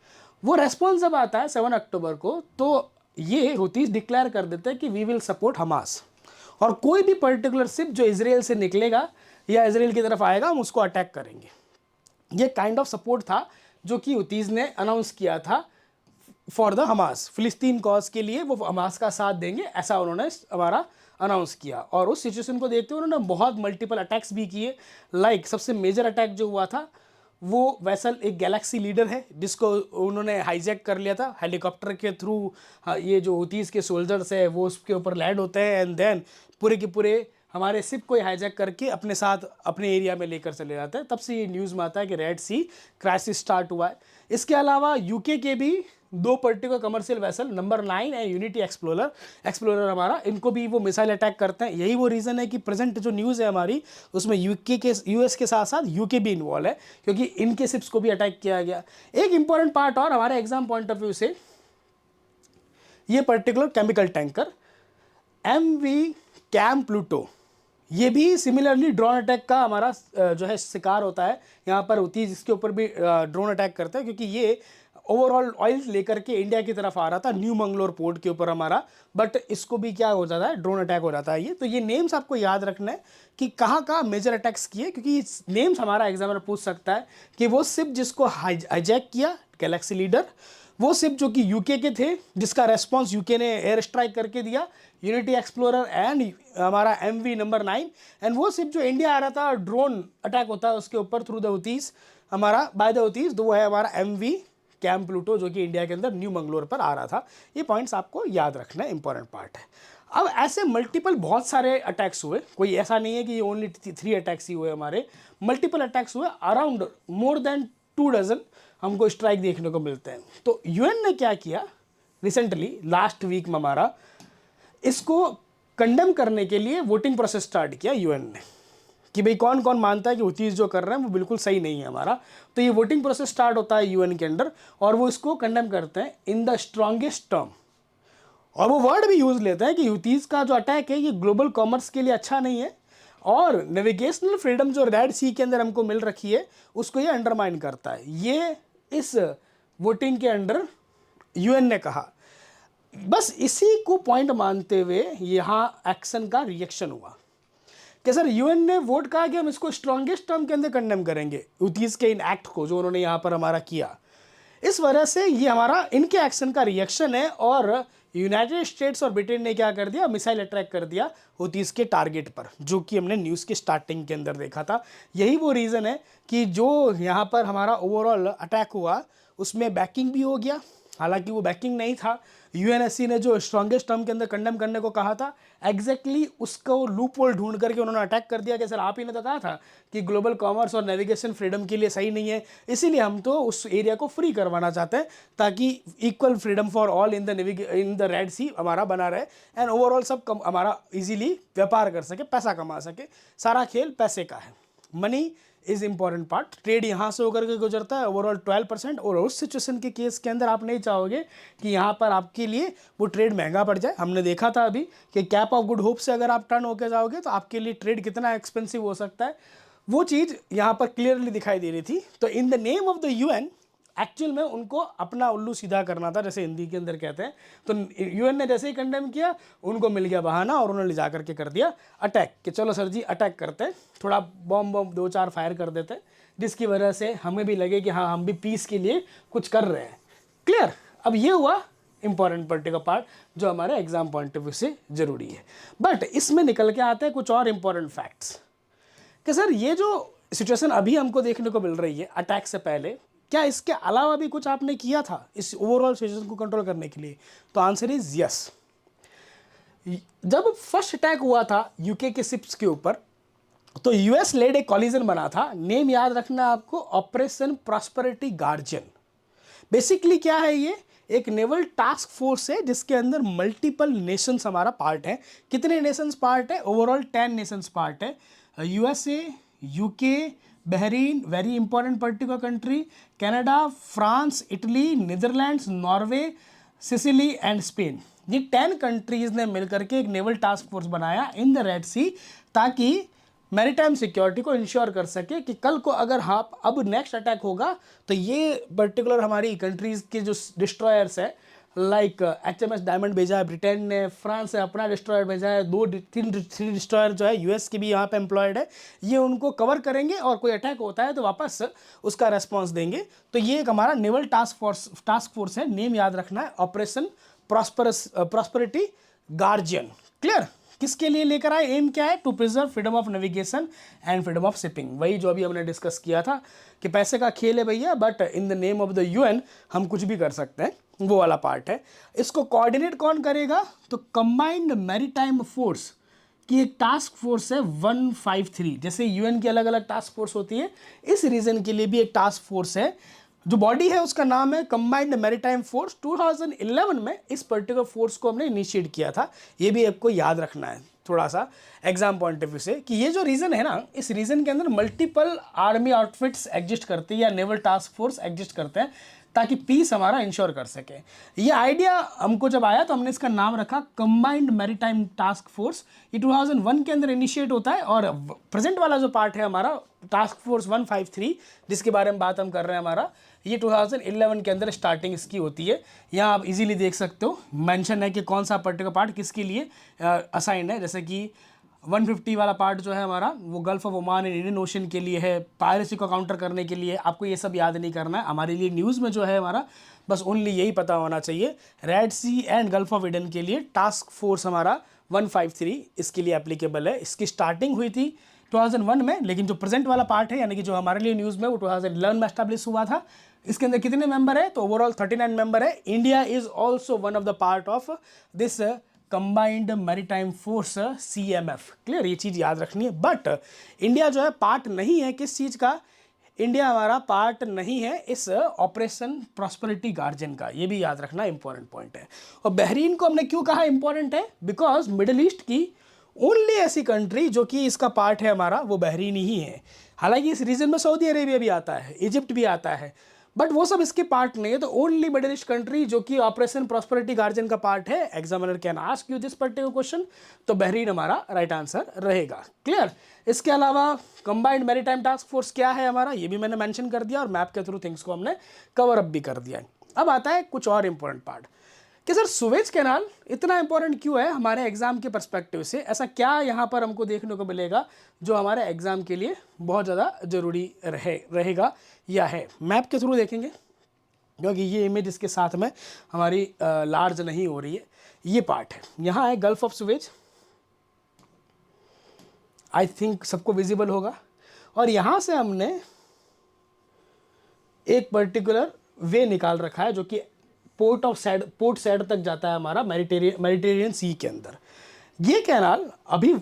वो रेस्पॉन्स जब आता है 7 अक्टूबर को, तो ये हुतीस डिक्लेयर कर देते हैं कि वी विल सपोर्ट हमास, और कोई भी पर्टिकुलर शिप जो इजराइल से निकलेगा या इजराइल की तरफ आएगा हम उसको अटैक करेंगे। ये काइंड ऑफ सपोर्ट था जो कि हुतीस ने अनाउंस किया था फॉर द हमास, फिलिस्तीन कॉज के लिए वो हमास का साथ देंगे, ऐसा उन्होंने हमारा अनाउंस किया। और उस सिचुएशन को देखते हुए उन्होंने बहुत मल्टीपल अटैक्स भी किए। लाइक सबसे मेजर अटैक जो हुआ था वो वेसल एक गैलेक्सी लीडर है जिसको उन्होंने हाईजैक कर लिया था हेलीकॉप्टर के थ्रू। ये जो हुतीस के सोल्जर्स है वो उसके ऊपर लैंड होते हैं एंड देन पूरे के पूरे हमारे शिप को हाईजैक करके अपने साथ अपने एरिया में लेकर चले जाते हैं। तब से ये न्यूज़ में आता है कि रेड सी क्राइसिस स्टार्ट हुआ है। इसके अलावा यूके के भी 2 particular commercial vessel number 9 and unity explorer हमारा, इनको भी वो मिसाइल अटैक करते हैं। यही वो रीज़न है कि प्रेजेंट जो न्यूज़ है हमारी उसमें यूएस के साथ साथ यूके भी इन्वॉल्व है, क्योंकि इनके शिप्स को भी अटैक किया गया। एक इंपॉर्टेंट पार्ट और हमारे एग्जाम पॉइंट ऑफ व्यू से, ये particular chemical tanker MV Chem Pluto, ये भी सिमिलरली ड्रोन अटैक का हमारा जो है शिकार होता है। यहाँ पर होती है जिसके ऊपर भी ड्रोन अटैक करते हैं, क्योंकि ये ओवरऑल ऑयल लेकर के इंडिया की तरफ आ रहा था न्यू मंगलोर पोर्ट के ऊपर हमारा, बट इसको भी क्या हो जाता है, ड्रोन अटैक हो जाता है ये। तो ये नेम्स आपको याद रखना है कि कहाँ कहाँ मेजर अटैक्स किए, क्योंकि नेम्स हमारा एग्जामिनर पूछ सकता है कि वो शिप जिसको हाईजैक किया गैलेक्सी लीडर, वो शिप जो कि यूके के थे जिसका रेस्पॉन्स यूके ने एयर स्ट्राइक करके दिया, यूनिटी एक्सप्लोरर एंड हमारा MV नंबर 9, एंड वो शिप जो इंडिया आ रहा था ड्रोन अटैक होता है उसके ऊपर थ्रू द हुतीस हमारा बाय द हुतीस, तो वो है हमारा MV कैम प्लूटो जो कि इंडिया के अंदर न्यू मंगलोर पर आ रहा था। ये पॉइंट्स आपको याद रखना इंपॉर्टेंट पार्ट है। अब ऐसे मल्टीपल बहुत सारे अटैक्स हुए, कोई ऐसा नहीं है कि ये ओनली 3 अटैक्स ही हुए, हमारे मल्टीपल अटैक्स हुए, अराउंड मोर देन 2 डजन हमको स्ट्राइक देखने को मिलते हैं। तो UN ने क्या किया रिसेंटली लास्ट वीक में हमारा, इसको कंडेम करने के लिए वोटिंग प्रोसेस स्टार्ट किया UN ने कि भाई कौन कौन मानता है कि हुतीस जो कर रहे हैं वो बिल्कुल सही नहीं है हमारा। तो ये वोटिंग प्रोसेस स्टार्ट होता है UN के अंडर और वो इसको कंडेम करते हैं इन द स्ट्रॉन्गेस्ट टर्म, और वो वर्ड भी यूज़ लेते हैं कि हुतीस का जो अटैक है ये ग्लोबल कॉमर्स के लिए अच्छा नहीं है और नेविगेशनल फ्रीडम जो रेड सी के अंदर हमको मिल रखी है उसको ये अंडरमाइन करता है। ये इस वोटिंग के अंडर UN ने कहा। बस इसी को पॉइंट मानते हुए यहाँ एक्शन का रिएक्शन हुआ कि सर UN ने वोट कहा कि हम इसको स्ट्रॉन्गेस्ट टर्म के अंदर कंडेम करेंगे हुतीस के इन एक्ट को जो उन्होंने यहाँ पर हमारा किया। इस वजह से ये हमारा इनके एक्शन का रिएक्शन है और यूनाइटेड स्टेट्स और ब्रिटेन ने क्या कर दिया, मिसाइल अटैक कर दिया हुतीस के टारगेट पर, जो कि हमने न्यूज़ के स्टार्टिंग के अंदर देखा था। यही वो रीज़न है कि जो यहाँ पर हमारा ओवरऑल अटैक हुआ उसमें बैकिंग भी हो गया, हालांकि वो बैकिंग नहीं था। UNSC ने जो स्ट्रॉन्गेस्ट टर्म के अंदर कंडेम करने को कहा था एग्जैक्टली उसको लूप होल ढूंढ करके उन्होंने अटैक कर दिया कि सर आप ही ने तो कहा था कि ग्लोबल कॉमर्स और नेविगेशन फ्रीडम के लिए सही नहीं है, इसीलिए हम तो उस एरिया को फ्री करवाना चाहते हैं ताकि equal freedom for all in the Red Sea हमारा बना रहे एंड ओवरऑल सब हमारा इजीली व्यापार कर सके, पैसा कमा सके। सारा खेल पैसे का है, money is important part. Trade यहाँ से होकर के गुजरता है ओवरऑल 12%, और उस सिचुएशन के केस के अंदर आप नहीं चाहोगे कि यहाँ पर आपके लिए वो ट्रेड महंगा पड़ जाए। हमने देखा था अभी कि कैप ऑफ गुड होप से अगर आप टर्न होकर जाओगे तो आपके लिए ट्रेड कितना एक्सपेंसिव हो सकता है, वो चीज़ यहाँ पर क्लियरली दिखाई दे रही थी। तो in the name of the UN actual में उनको अपना उल्लू सीधा करना था, जैसे हिंदी के अंदर कहते हैं। तो यूएन ने जैसे ही कंडेम किया, उनको मिल गया बहाना और उन्होंने ले जा करके कर दिया अटैक, कि चलो सर जी अटैक करते हैं, थोड़ा बॉम्ब 2-4 फायर कर देते हैं, जिसकी वजह से हमें भी लगे कि हाँ हम भी पीस के लिए कुछ कर रहे हैं। क्लियर? अब ये हुआ इंपॉर्टेंट पर्टिकुलर पार्ट जो हमारे एग्जाम पॉइंट ऑफ व्यू से जरूरी है। बट इसमें निकल के आते हैं कुछ और इंपॉर्टेंट फैक्ट्स कि सर ये जो सिचुएशन अभी हमको देखने को मिल रही है अटैक से पहले, क्या इसके अलावा भी कुछ आपने किया था इस ओवरऑल सिचुएशन को कंट्रोल करने के लिए? तो आंसर इज यस। जब फर्स्ट अटैक हुआ था यूके के शिप्स के ऊपर, तो यूएस लेड एक कॉलिजन बना था, नेम याद रखना आपको, ऑपरेशन प्रॉस्पेरिटी गार्जियन। बेसिकली क्या है ये? एक नेवल टास्क फोर्स है जिसके अंदर मल्टीपल नेशंस हमारा पार्ट है। कितने नेशंस पार्ट है? ओवरऑल 10 नेशंस पार्ट है। USA, UK, Bahrain, very important particular country, Canada, France, Italy, Netherlands, Norway, Sicily and Spain. ये 10 कंट्रीज ने मिलकर के एक नेवल टास्क फोर्स बनाया इन द रेड सी, ताकि मैरीटाइम सिक्योरिटी को इंश्योर कर सके कि कल को अगर हाँ अब नेक्स्ट अटैक होगा तो ये पर्टिकुलर हमारी कंट्रीज के जो डिस्ट्रॉयर्स है, लाइक HMS डायमंड भेजा है ब्रिटेन ने, फ्रांस ने अपना डिस्ट्रॉयर भेजा है, 3 डिस्ट्रॉयर जो है यूएस के भी यहाँ पे एम्प्लॉयड है, ये उनको कवर करेंगे और कोई अटैक होता है तो वापस उसका रेस्पॉन्स देंगे। तो ये एक हमारा नेवल टास्क फोर्स है, नेम याद रखना है, ऑपरेशन प्रॉस्पेरिटी गार्जियन। क्लियर? किसके लिए लेकर आए? एम क्या है? To preserve freedom of navigation and freedom of shipping. वही जो अभी हमने डिस्कस किया था कि पैसे का खेल है भैया, but in the name of the UN हम कुछ भी कर सकते हैं, वो वाला पार्ट है। इसको कोऑर्डिनेट कौन करेगा? तो कंबाइंड मैरीटाइम फोर्स की एक टास्क फोर्स है 153। जैसे यूएन की अलग अलग टास्क फोर्स होती है, इस रीजन के लिए भी एक टास्क फोर्स है। जो बॉडी है उसका नाम है कंबाइंड मैरीटाइम फोर्स। 2011 में इस पर्टिकुलर फोर्स को हमने इनिशिएट किया था। ये भी आपको याद रखना है थोड़ा सा एग्जाम पॉइंट ऑफ व्यू से, कि ये जो रीजन है ना, इस रीजन के अंदर मल्टीपल आर्मी आउटफिट्स एग्जिस्ट करती है या नेवल टास्क फोर्स एग्जिस्ट करते हैं, ताकि पीस हमारा इंश्योर कर सके। ये आइडिया हमको जब आया तो हमने इसका नाम रखा कंबाइंड मैरीटाइम टास्क फोर्स। ये 2001 के अंदर इनिशिएट होता है, और प्रेजेंट वाला जो पार्ट है हमारा टास्क फोर्स 153 जिसके बारे में बात हम कर रहे हैं हमारा, ये 2011 के अंदर स्टार्टिंग इसकी होती है। यहाँ आप इजीली देख सकते हो, मेंशन है कि कौन सा पर्टिकुलर पार्ट किसके लिए असाइंड है। जैसे कि 150 वाला पार्ट जो है हमारा, वो gulf of Oman and Indian ocean के लिए है, पायरेसी को काउंटर करने के लिए। आपको ये सब याद नहीं करना है, हमारे लिए न्यूज़ में जो है हमारा बस ओनली यही पता होना चाहिए। Red Sea and Gulf of Aden के लिए टास्क फोर्स हमारा 153 इसके लिए एप्लीकेबल है। इसकी स्टार्टिंग हुई थी 2001 में, लेकिन जो प्रेजेंट वाला पार्ट है यानी कि जो हमारे लिए न्यूज़ में, वो 2011 में एस्टैब्लिश हुआ था। इसके अंदर कितने मेंबर है? तो ओवरऑल 39 मेंबर है। India is also one of the part of this combined maritime force CMF। Clear? ये चीज़ याद रखनी है। बट इंडिया जो है पार्ट नहीं है किस चीज़ का? इंडिया हमारा पार्ट नहीं है इस ऑपरेशन प्रॉस्पेरिटी गार्जियन का, ये भी याद रखना इंपॉर्टेंट पॉइंट है। और बहरीन को हमने क्यों कहा इंपॉर्टेंट है? बिकॉज मिडिल ईस्ट की ओनली ऐसी कंट्री जो कि इसका पार्ट है हमारा, वो बहरीन ही है। हालांकि इस रीजन में सऊदी अरेबिया भी आता है, इजिप्ट भी आता है, बट वो सब इसके पार्ट नहीं है। तो ओनली मिडिल ईस्ट कंट्री जो कि ऑपरेशन प्रॉस्पेरिटी गार्जियन का पार्ट है, examiner can ask you this particular question, तो बहरीन हमारा राइट आंसर रहेगा। क्लियर? इसके अलावा कंबाइंड मैरीटाइम टास्क फोर्स क्या है हमारा, ये भी मैंने मेंशन कर दिया, और मैप के थ्रू थिंग्स को हमने कवर अप भी कर दिया। अब आता है कुछ और इंपॉर्टेंट पार्ट कि सर सुएज कैनाल इतना इंपॉर्टेंट क्यों है हमारे एग्जाम के पर्सपेक्टिव से? ऐसा क्या यहाँ पर हमको देखने को मिलेगा जो हमारे एग्जाम के लिए बहुत ज़्यादा ज़रूरी रहेगा या है? मैप के थ्रू देखेंगे, क्योंकि ये इमेज इसके साथ में हमारी लार्ज नहीं हो रही है। ये पार्ट है, यहाँ है gulf of Suez, I think सबको विजिबल होगा। और यहाँ से हमने एक पर्टिकुलर वे निकाल रखा है जो कि पोर्ट सैड तक जाता है हमारा मेडिटेरियन सी के अंदर। ये कैनाल अभी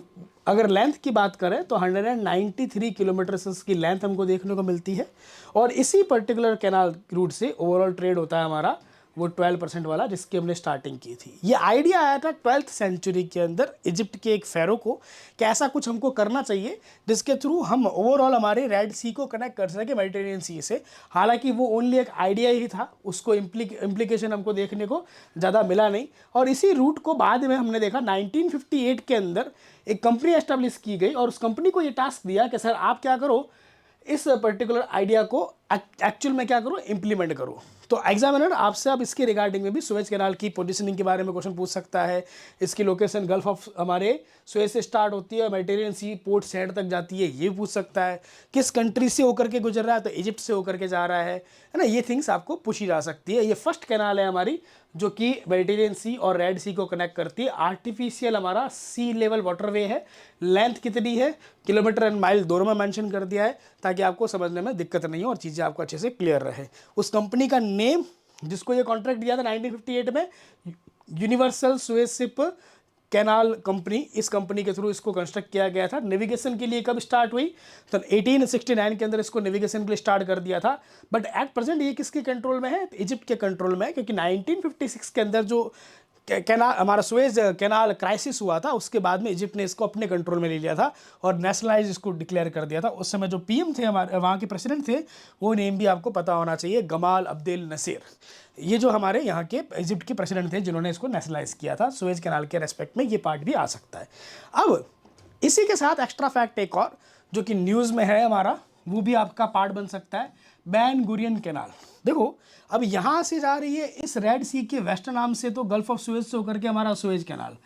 अगर लेंथ की बात करें तो 193 किलोमीटर की लेंथ हमको देखने को मिलती है, और इसी पर्टिकुलर कैनाल रूट से ओवरऑल ट्रेड होता है हमारा वो 12% वाला जिसकी हमने स्टार्टिंग की थी। ये आइडिया आया था 12th सेंचुरी के अंदर इजिप्ट के एक फेरो को कि ऐसा कुछ हमको करना चाहिए जिसके थ्रू हम ओवरऑल हमारे रेड सी को कनेक्ट कर सके मेडिटेरियन सी से। हालांकि वो ओनली एक आइडिया ही था, उसको इम्प्लीकेशन हमको देखने को ज़्यादा मिला नहीं। और इसी रूट को बाद में हमने देखा 1958 के अंदर एक कंपनी एस्टेब्लिश की गई, और उस कंपनी को ये टास्क दिया कि सर आप क्या करो, इस पर्टिकुलर आइडिया को एक्चुअल में क्या करो, इंप्लीमेंट करो। तो एग्जामिनर आपसे अब इसके रिगार्डिंग में भी सुएज कैनाल की पोजीशनिंग के बारे में क्वेश्चन पूछ सकता है। इसकी लोकेशन गल्फ ऑफ हमारे सुएज से स्टार्ट होती है, मेडिटेरियन सी पोर्ट साइड तक जाती है, ये पूछ सकता है। किस कंट्री से होकर के गुजर रहा है, तो इजिप्ट से होकर के जा रहा है ना, ये थिंग्स आपको पूछी जा सकती है। ये फर्स्ट कैनाल है हमारी जो कि मेडिटेरियन सी और रेड सी को कनेक्ट करती है। आर्टिफिशियल हमारा सी लेवल वाटरवे है। लेंथ कितनी है, किलोमीटर एंड माइल दोनों में मेंशन कर दिया है ताकि आपको समझने में दिक्कत नहीं हो और चीज़ें आपको अच्छे से क्लियर रहे। उस कंपनी का नेम जिसको ये कॉन्ट्रैक्ट दिया था 1958 में, universal Suez ship canal company, इस कंपनी के थ्रू इसको कंस्ट्रक्ट किया गया था। नेविगेशन के लिए कब स्टार्ट हुई, तो 1869 के अंदर इसको नेविगेशन के लिए स्टार्ट कर दिया था। बट एट प्रेजेंट ये किसके कंट्रोल में है, तो इजिप्ट के कंट्रोल में है, क्योंकि 1956 के अंदर जो कैनाल हमारा सुएज कैनाल क्राइसिस हुआ था, उसके बाद में इजिप्ट ने इसको अपने कंट्रोल में ले लिया था और नेशनलाइज इसको डिक्लेयर कर दिया था। उस समय जो पीएम थे हमारे वहाँ के प्रेसिडेंट थे, वो नेम भी आपको पता होना चाहिए, गमाल अब्देल नसीर। ये जो हमारे यहाँ के इजिप्ट के प्रेसिडेंट थे जिन्होंने इसको नेशनलाइज किया था। सुएज कैनाल के रेस्पेक्ट में ये पार्ट भी आ सकता है। अब इसी के साथ एक्स्ट्रा फैक्ट एक और जो कि न्यूज़ में है हमारा, वो भी आपका पार्ट बन सकता है, बैन गुरियन कैनाल। देखो अब यहाँ से जा रही है इस रेड सी के वेस्टर्न आर्म से, तो गल्फ ऑफ सुएज से होकर के हमारा सुएज कैनाल।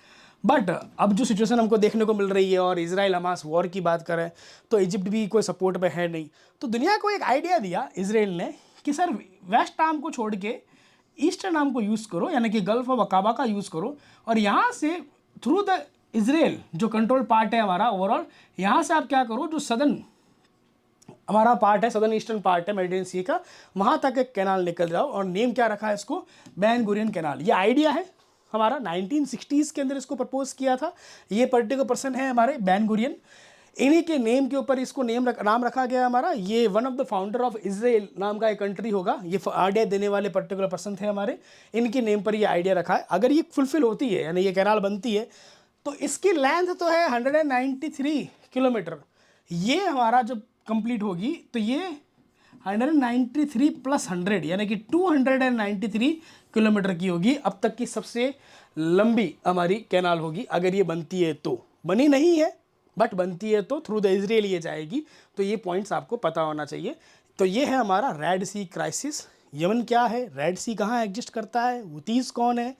बट अब जो सिचुएशन हमको देखने को मिल रही है और इजराइल हमास वॉर की बात करें तो इजिप्ट भी कोई सपोर्ट में है नहीं, तो दुनिया को एक आइडिया दिया इजराइल ने कि सर वेस्ट आर्म को छोड़ के ईस्टर्न आर्म को यूज़ करो, यानी कि गल्फ ऑफ अकाबा का यूज़ करो, और यहाँ से थ्रू द इजराइल जो कंट्रोल पार्ट है हमारा ओवरऑल, यहाँ से आप क्या करो, जो सदर्न हमारा पार्ट है, सदर्न ईस्टर्न पार्ट है मेडिटेरियन सी का, वहाँ तक एक कैनाल निकल जाओ। और नेम क्या रखा है इसको, बैन गुरियन कैनाल। ये आइडिया है हमारा 1960s के अंदर इसको प्रपोज किया था। ये पर्टिकुलर पर्सन है हमारे बैन गुरियन, इन्हीं के नेम के ऊपर इसको नाम रखा गया हमारा। ये one of the founder of Israel नाम का एक कंट्री होगा, ये आइडिया देने वाले पर्टिकुलर पर्सन थे हमारे, इनके नेम पर ये आइडिया रखा है। अगर ये फुलफिल होती है यानी ये कैनाल बनती है तो इसकी लेंथ तो है 193 किलोमीटर। ये हमारा जब कंप्लीट होगी तो ये 193 प्लस 100 यानी कि 293 किलोमीटर की होगी। अब तक की सबसे लंबी हमारी कैनाल होगी अगर ये बनती है तो। बनी नहीं है बट बनती है तो थ्रू द इजराइल ये जाएगी। तो ये पॉइंट्स आपको पता होना चाहिए। तो ये है हमारा रेड सी क्राइसिस। यमन क्या है, रेड सी कहाँ एग्जिस्ट करता है, हुतीस कौन है,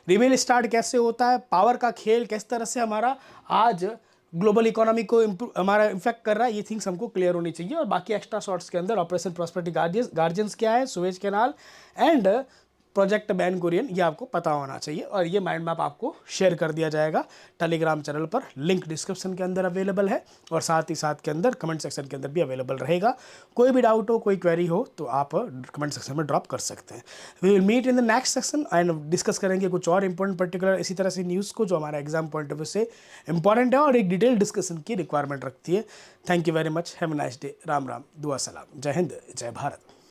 रिबेल स्टार्ट कैसे होता है, पावर का खेल किस तरह से हमारा आज ग्लोबल इकोनॉमी को हमारा इफेक्ट कर रहा है, ये थिंग्स हमको क्लियर होनी चाहिए। और बाकी एक्स्ट्रा शॉर्ट्स के अंदर ऑपरेशन प्रॉस्पेरिटी गार्जियंस क्या है, Suez canal and project ban Gurion, ये आपको पता होना चाहिए। और ये माइंड मैप आपको शेयर कर दिया जाएगा टेलीग्राम चैनल पर, लिंक डिस्क्रिप्शन के अंदर अवेलेबल है और साथ ही साथ के अंदर कमेंट सेक्शन के अंदर भी अवेलेबल रहेगा। कोई भी डाउट हो, कोई क्वेरी हो तो आप कमेंट सेक्शन में ड्रॉप कर सकते हैं। We will meet in the next section and discuss करेंगे कुछ और इंपॉर्टेंट पर्टिकुलर इसी तरह से न्यूज़ को जो हमारा एग्जाम पॉइंट ऑफ व्यू से इंपॉर्टेंट है और एक डिटेल डिस्कशन की रिक्वायरमेंट रखती है। Thank you very much, have a nice day. Ram Ram, दुआ सलाम, जय हिंद, जय भारत।